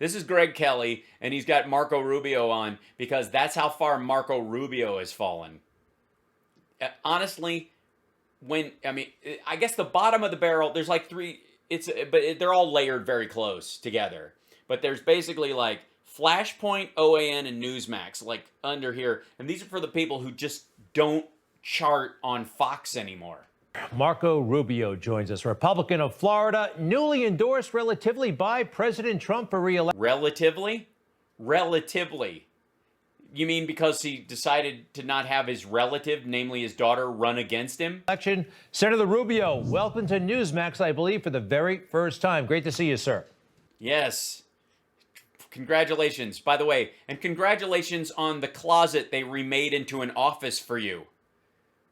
This is Greg Kelly, and he's got Marco Rubio on because that's how far Marco Rubio has fallen. Honestly, I guess the bottom of the barrel, there's like three, they're all layered very close together. But there's basically like Flashpoint, OAN, and Newsmax, like under here. And these are for the people who just don't chart on Fox anymore. Marco Rubio joins us, Republican of Florida, newly endorsed relatively by President Trump for re-election. Relatively? Relatively. You mean because he decided to not have his relative, namely his daughter, run against him? Senator Rubio, welcome to Newsmax, I believe, for the very first time. Great to see you, sir. Yes. Congratulations, by the way. And congratulations on the closet they remade into an office for you.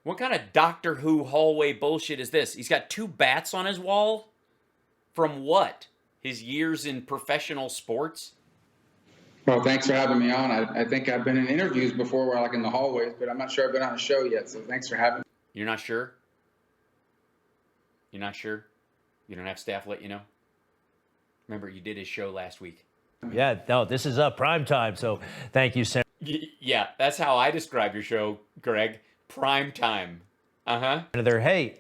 What kind of Doctor Who hallway bullshit is this? He's got 2 bats on his wall? From what? His years in professional sports? Well, thanks for having me on. I think I've been in interviews before where like in the hallways, but I'm not sure I've been on a show yet, so thanks for having me. You're not sure? You're not sure? You don't have staff let you know? Remember, you did his show last week. Yeah, no, this is prime time, so thank you, Senator. Yeah, that's how I describe your show, Greg. Prime time. Senator, hey,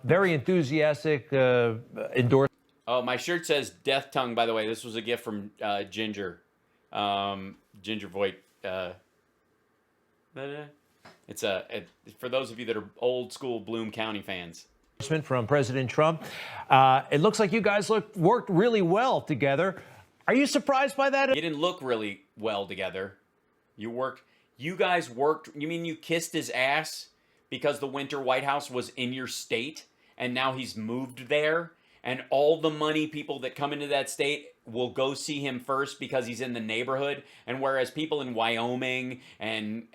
very enthusiastic endorsement. Oh, my shirt says Death Tongue, by the way. This was a gift from Ginger. Ginger Voigt. It's for those of you that are old school Bloom County fans. From President Trump. It looks like you guys worked really well together. Are you surprised by that? You didn't look really well together. You guys worked. You mean you kissed his ass because the Winter White House was in your state and now he's moved there? And all the money people that come into that state will go see him first because he's in the neighborhood. And whereas people in Wyoming and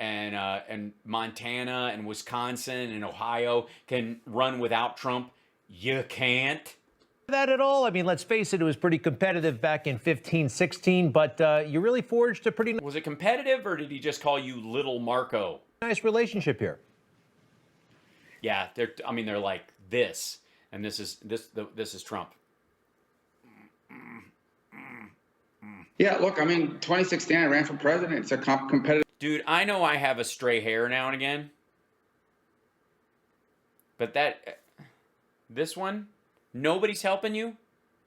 Montana and Wisconsin and Ohio can run without Trump, you can't. That at all? I mean, let's face it, it was pretty competitive back in 15, 16, but you really forged a pretty Was it competitive, or did he just call you Little Marco? Nice relationship here. Yeah, they're like this, and this is Trump. Yeah, look, 2016 I ran for president. It's a competitive. Dude, I know I have a stray hair now and again, but this one. Nobody's helping you?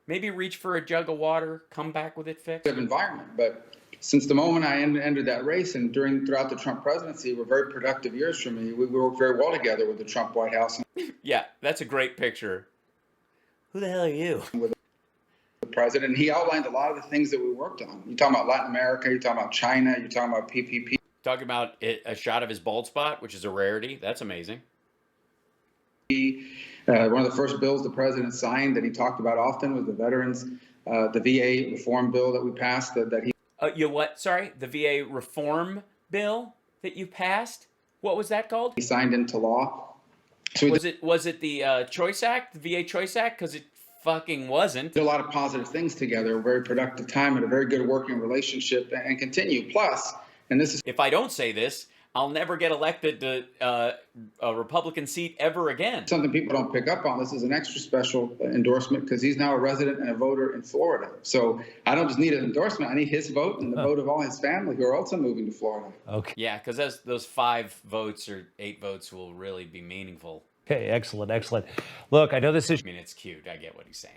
Maybe reach for a jug of water, come back with it fixed? Environment. But since the moment I entered that race and throughout the Trump presidency were very productive years for me. We worked very well together with the Trump White House. Yeah, that's a great picture. Who the hell are you? With the president. He outlined a lot of the things that we worked on. You're talking about Latin America, you're talking about China, you're talking about PPP. Talking about a shot of his bald spot, which is a rarity. That's amazing. One of the first bills the president signed that he talked about often was the veterans, the VA reform bill that we passed. Sorry, the VA reform bill that you passed. What was that called? He signed into law. So was it the Choice Act, the VA Choice Act? Because it fucking wasn't. Did a lot of positive things together. A very productive time and a very good working relationship, and continue. Plus, and this is if I don't say this, I'll never get elected to a Republican seat ever again. Something people don't pick up on. This is an extra special endorsement because he's now a resident and a voter in Florida. So I don't just need an endorsement. I need his vote and the vote of all his family who are also moving to Florida. Okay. Yeah, because those 5 votes or 8 votes will really be meaningful. Okay, excellent, excellent. Look, I know this issue. It's cute. I get what he's saying.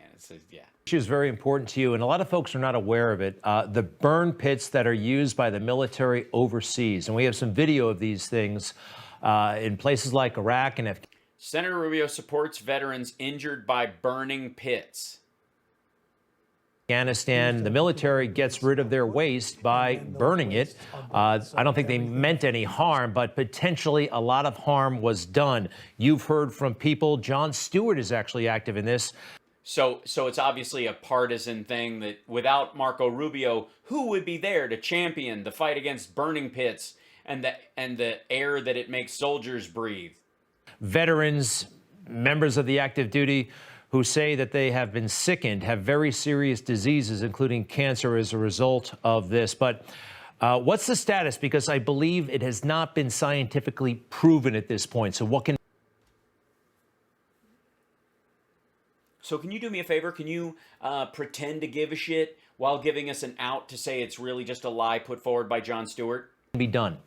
Yeah. Issue is very important to you, and a lot of folks are not aware of it. The burn pits that are used by the military overseas, and we have some video of these things in places like Iraq and Afghanistan. Senator Rubio supports veterans injured by burning pits. Afghanistan, the military gets rid of their waste by burning it. I don't think they meant any harm, but potentially a lot of harm was done. You've heard from people. Jon Stewart is actually active in this. So it's obviously a partisan thing that without Marco Rubio, who would be there to champion the fight against burning pits and the air that it makes soldiers breathe? Veterans, members of the active duty, who say that they have been sickened, have very serious diseases, including cancer, as a result of this. But what's the status? Because I believe it has not been scientifically proven at this point. So what can... So can you do me a favor? Can you pretend to give a shit while giving us an out to say it's really just a lie put forward by Jon Stewart? Be done.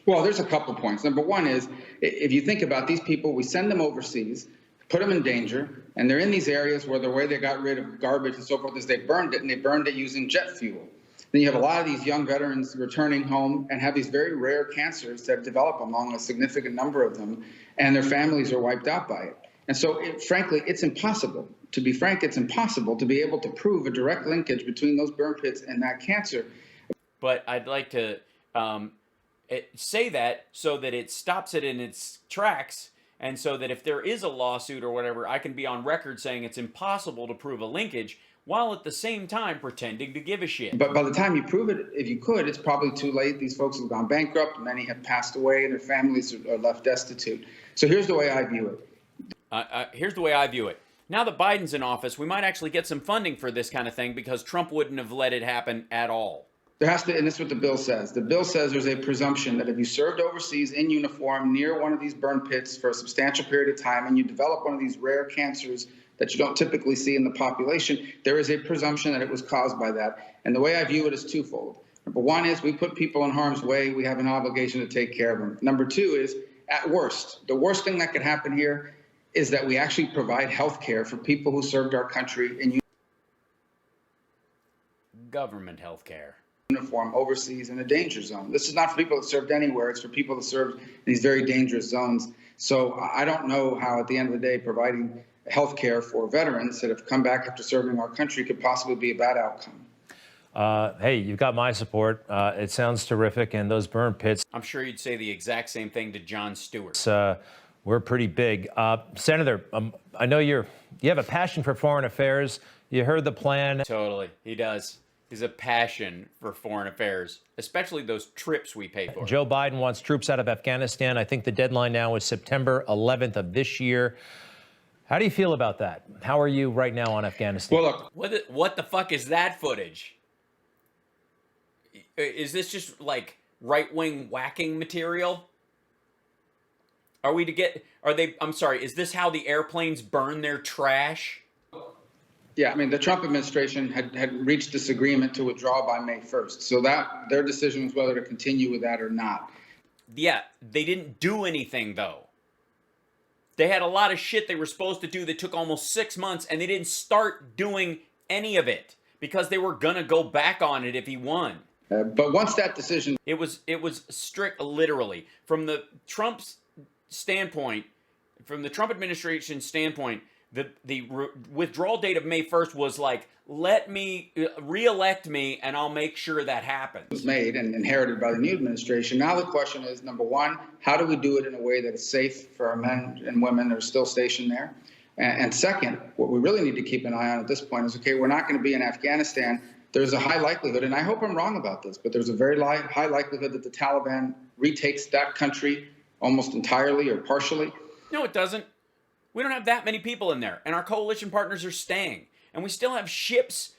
Well, there's a couple points. Number one is, if you think about these people, we send them overseas, put them in danger, and they're in these areas where the way they got rid of garbage and so forth is they burned it, and they burned it using jet fuel. Then you have a lot of these young veterans returning home and have these very rare cancers that develop among a significant number of them, and their families are wiped out by it. And so, frankly, it's impossible. To be frank, it's impossible to be able to prove a direct linkage between those burn pits and that cancer. But I'd like to say that so that it stops it in its tracks, and so that if there is a lawsuit or whatever, I can be on record saying it's impossible to prove a linkage, while at the same time pretending to give a shit. But by the time you prove it, if you could, it's probably too late. These folks have gone bankrupt. Many have passed away, and their families are left destitute. So here's the way I view it. Here's the way I view it. Now that Biden's in office, we might actually get some funding for this kind of thing because Trump wouldn't have let it happen at all. There has to, and this is what the bill says. The bill says there's a presumption that if you served overseas in uniform near one of these burn pits for a substantial period of time and you develop one of these rare cancers that you don't typically see in the population, there is a presumption that it was caused by that. And the way I view it is twofold. Number one is we put people in harm's way. We have an obligation to take care of them. Number two is, at worst, the worst thing that could happen here is that we actually provide health care for people who served our country in government health care. Uniform overseas in a danger zone. This is not for people that served anywhere. It's for people that served in these very dangerous zones. So I don't know how, at the end of the day, providing health care for veterans that have come back after serving our country could possibly be a bad outcome. Hey, you've got my support. It sounds terrific. And those burn pits. I'm sure you'd say the exact same thing to Jon Stewart. We're pretty big. Senator, I know you have a passion for foreign affairs. You heard the plan. Totally. He does. He's a passion for foreign affairs, especially those trips we pay for. Joe Biden wants troops out of Afghanistan. I think the deadline now is September 11th of this year. How do you feel about that? How are you right now on Afghanistan? Well, look, what the fuck is that footage? Is this just like right-wing whacking material? Is this how the airplanes burn their trash? yeah, I mean, the Trump administration had reached this agreement to withdraw by May 1st. So that their decision was whether to continue with that or not. Yeah, they didn't do anything, though. They had a lot of shit they were supposed to do that took almost 6 months, and they didn't start doing any of it because they were going to go back on it if he won. But once that decision... It was strict, literally. From the Trump's standpoint, from the Trump administration standpoint, the withdrawal date of May 1st was like, let me re-elect me and I'll make sure that happens. It was made and inherited by the new administration. Now the question is, number one, how do we do it in a way that is safe for our men and women that are still stationed there? And second, what we really need to keep an eye on at this point is, okay, we're not going to be in Afghanistan. There's a high likelihood, and I hope I'm wrong about this, but there's a very high likelihood that the Taliban retakes that country almost entirely or partially. No, it doesn't. We don't have that many people in there, and our coalition partners are staying. And we still have ships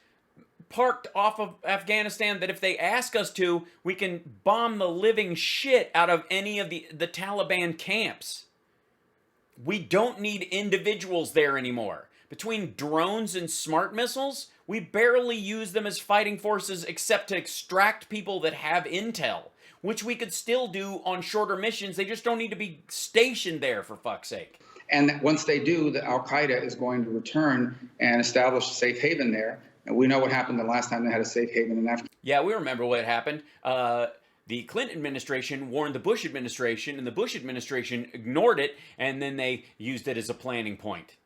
parked off of Afghanistan that if they ask us to, we can bomb the living shit out of any of the Taliban camps. We don't need individuals there anymore. Between drones and smart missiles, we barely use them as fighting forces except to extract people that have intel, which we could still do on shorter missions. They just don't need to be stationed there, for fuck's sake. And once they do, the Al-Qaeda is going to return and establish a safe haven there. And we know what happened the last time they had a safe haven in Afghanistan. Yeah, we remember what happened. The Clinton administration warned the Bush administration, and the Bush administration ignored it, and then they used it as a planning point.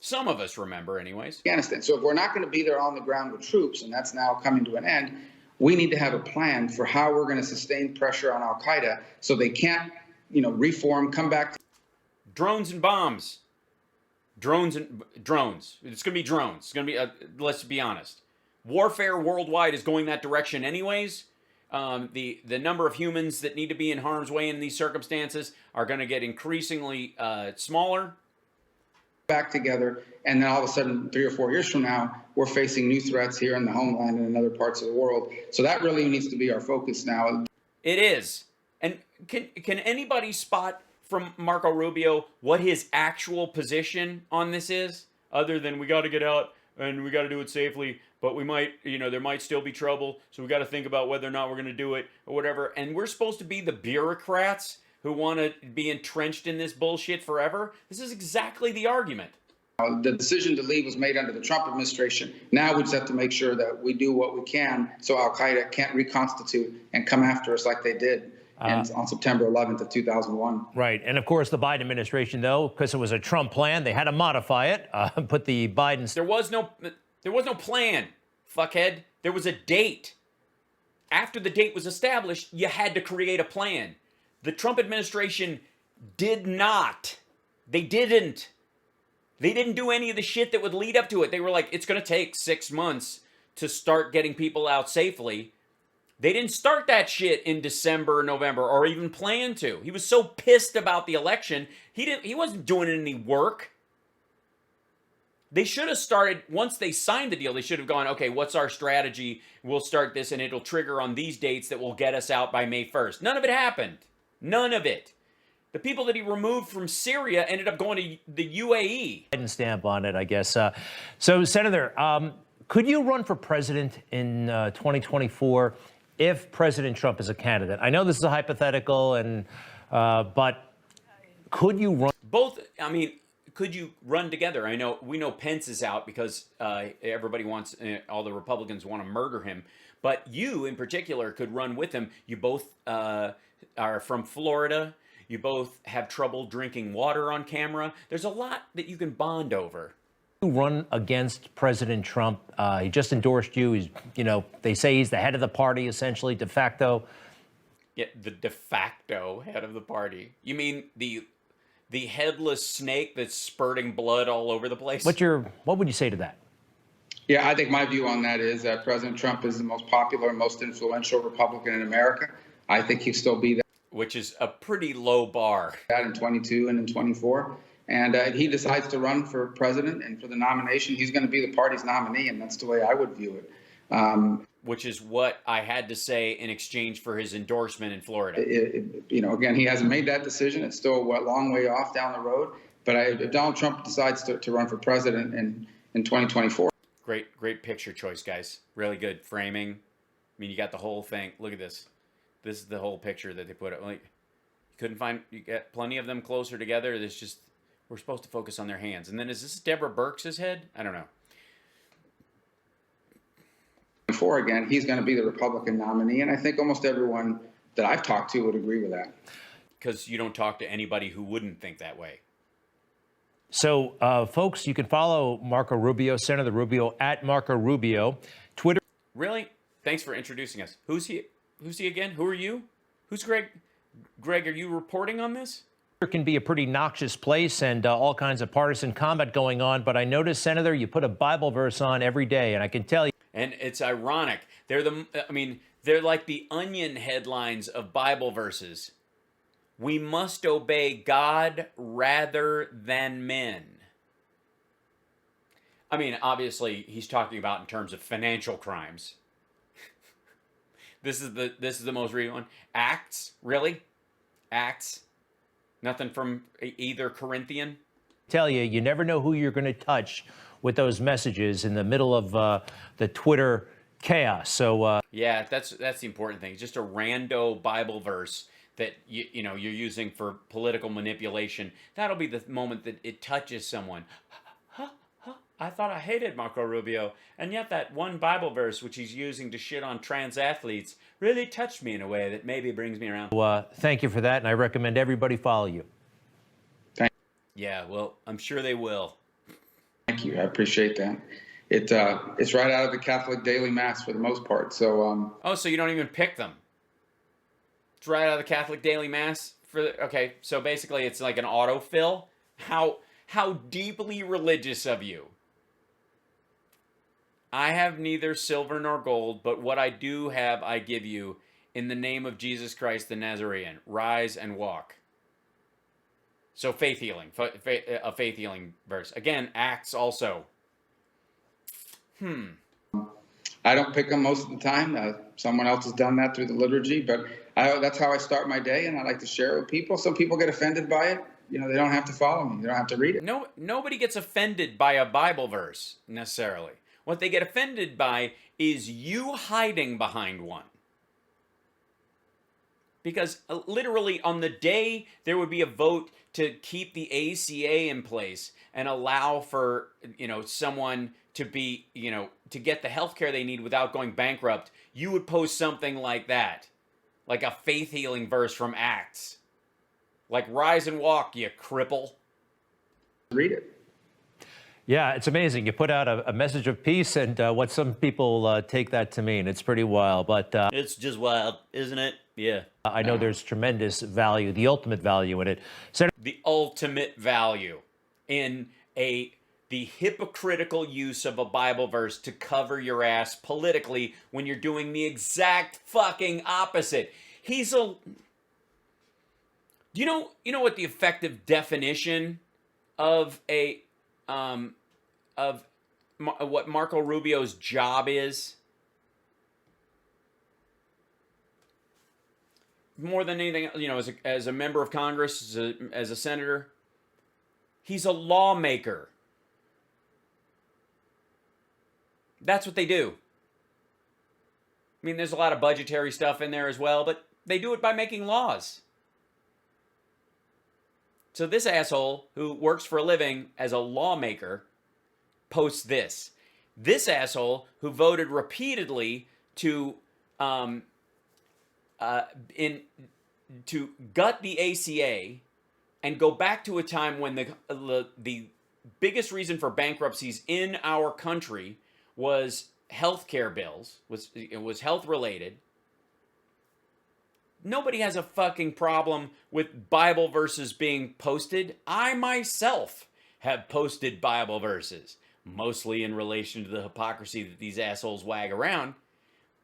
Some of us remember, anyways. Afghanistan. So if we're not going to be there on the ground with troops, and that's now coming to an end, we need to have a plan for how we're going to sustain pressure on Al-Qaeda so they can't, reform, come back. Drones and bombs. Drones. It's going to be drones. It's going to be, let's be honest. Warfare worldwide is going that direction anyways. The number of humans that need to be in harm's way in these circumstances are going to get increasingly smaller. Back together, and then all of a sudden 3 or 4 years from now we're facing new threats here in the homeland and in other parts of the world. So that really needs to be our focus now. It is. And can anybody spot from Marco Rubio what his actual position on this is, other than we got to get out and we got to do it safely, but we might, there might still be trouble, so we got to think about whether or not we're going to do it or whatever. And we're supposed to be the bureaucrats who want to be entrenched in this bullshit forever? This is exactly the argument. The decision to leave was made under the Trump administration. Now we just have to make sure that we do what we can so Al-Qaeda can't reconstitute and come after us like they did on September 11th of 2001. Right. And of course, the Biden administration, though, because it was a Trump plan, they had to modify it, put the Biden... There was no plan, fuckhead. There was a date. After the date was established, you had to create a plan. The Trump administration did not. They didn't. They didn't do any of the shit that would lead up to it. They were like, it's going to take 6 months to start getting people out safely. They didn't start that shit in December or November or even plan to. He was so pissed about the election, he wasn't doing any work. They should have started, once they signed the deal, they should have gone, okay, what's our strategy? We'll start this and it'll trigger on these dates that will get us out by May 1st. None of it happened. None of it. The people that he removed from Syria ended up going to the UAE. Biden stamp on it, I guess. So, Senator, could you run for president in 2024 if President Trump is a candidate? I know this is a hypothetical, but could you run? Both, could you run together? We know Pence is out because everybody wants, all the Republicans want to murder him. But you, in particular, could run with him. You both are from Florida. You both have trouble drinking water on camera. There's a lot that you can bond over. You run against President Trump. He just endorsed you. He's, they say he's the head of the party, essentially, de facto. Yeah, the de facto head of the party. You mean the headless snake that's spurting blood all over the place? What would you say to that? Yeah, I think my view on that is that President Trump is the most popular and most influential Republican in America. I think he'll still be that. Which is a pretty low bar. That in 22 and in 24. And if he decides to run for president and for the nomination, he's going to be the party's nominee, and that's the way I would view it. Which is what I had to say in exchange for his endorsement in Florida. Again, he hasn't made that decision. It's still a long way off down the road. But if Donald Trump decides to run for president in 2024. Great picture choice, guys. Really good framing. You got the whole thing. Look at this. This is the whole picture that they put up. Like, you get plenty of them closer together. We're supposed to focus on their hands. And then is this Deborah Birx's head? I don't know. Before again, he's going to be the Republican nominee. And I think almost everyone that I've talked to would agree with that. Because you don't talk to anybody who wouldn't think that way. So, folks, you can follow Marco Rubio, Senator Rubio, at Marco Rubio. Twitter. Really? Thanks for introducing us. Who's he again? Who are you? Who's Greg? Greg, are you reporting on this? It can be a pretty noxious place and all kinds of partisan combat going on. But I noticed, Senator, you put a Bible verse on every day, and I can tell you. And it's ironic. They're like the Onion headlines of Bible verses. We must obey God rather than men. Obviously, he's talking about in terms of financial crimes. This is the most recent one. Acts, really? Acts. Nothing from either Corinthian. Tell you, you never know who you're going to touch with those messages in the middle of the Twitter chaos. So yeah, that's the important thing. It's just a rando Bible verse that you're using for political manipulation. That'll be the moment that it touches someone. I thought I hated Marco Rubio, and yet that one Bible verse which he's using to shit on trans athletes really touched me in a way that maybe brings me around. Thank you for that, and I recommend everybody follow you. Yeah, well, I'm sure they will. Thank you. I appreciate that. It's right out of the Catholic daily mass for the most part. So so you don't even pick them. It's right out of the Catholic daily mass okay. So basically, it's like an autofill. How deeply religious of you. I have neither silver nor gold, but what I do have, I give you. In the name of Jesus Christ the Nazarene, rise and walk. So faith healing, a faith healing verse. Again, Acts also. I don't pick them most of the time. Someone else has done that through the liturgy, but That's how I start my day, and I like to share it with people. Some people get offended by it. They don't have to follow me. They don't have to read it. No, nobody gets offended by a Bible verse necessarily. What they get offended by is you hiding behind one. Because literally on the day there would be a vote to keep the ACA in place and allow for, someone to be, to get the health care they need without going bankrupt, you would post something like that. Like a faith healing verse from Acts. Like, rise and walk, you cripple. Read it. Yeah, it's amazing. You put out a message of peace, and what some people take that to mean. It's pretty wild, but it's just wild, isn't it? Yeah. I know there's tremendous value, the ultimate value in it. The ultimate value in the hypocritical use of a Bible verse to cover your ass politically when you're doing the exact fucking opposite. You know what the effective definition of what Marco Rubio's job is? More than anything, as a member of Congress, as a senator, he's a lawmaker. That's what they do. I mean, there's a lot of budgetary stuff in there as well, but they do it by making laws. So this asshole who works for a living as a lawmaker posts this. This asshole who voted repeatedly to gut the ACA and go back to a time when the biggest reason for bankruptcies in our country was health care bills, was health related. Nobody has a fucking problem with Bible verses being posted. I myself have posted Bible verses, mostly in relation to the hypocrisy that these assholes wag around.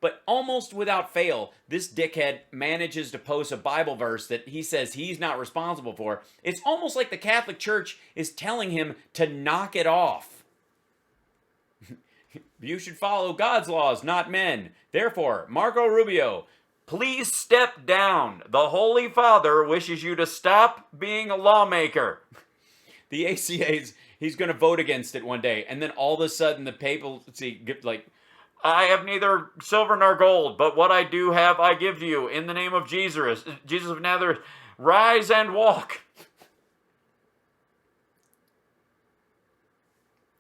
But almost without fail, this dickhead manages to post a Bible verse that he says he's not responsible for. It's almost like the Catholic Church is telling him to knock it off. You should follow God's laws, not men. Therefore, Marco Rubio, please step down. The Holy Father wishes you to stop being a lawmaker. The ACA's, he's going to vote against it one day. And then all of a sudden the papacy get like, I have neither silver nor gold, but what I do have I give to you in the name of Jesus. Jesus of Nazareth, rise and walk.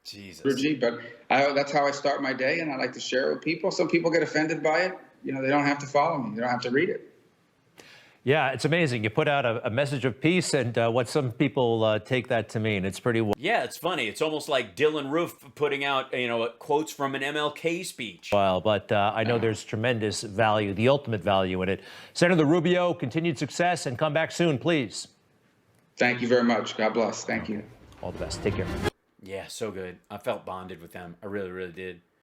Jesus. But that's how I start my day, and I like to share it with people. Some people get offended by it. They don't have to follow me. They don't have to read it. Yeah, it's amazing. You put out a message of peace, and what some people take that to mean. It's pretty. Yeah, it's funny. It's almost like Dylan Roof putting out, quotes from an MLK speech. Well, but I know there's tremendous value, the ultimate value in it. Senator Rubio, continued success, and come back soon, please. Thank you very much. God bless. Thank you. All the best. Take care. Yeah, so good. I felt bonded with them. I really, really did.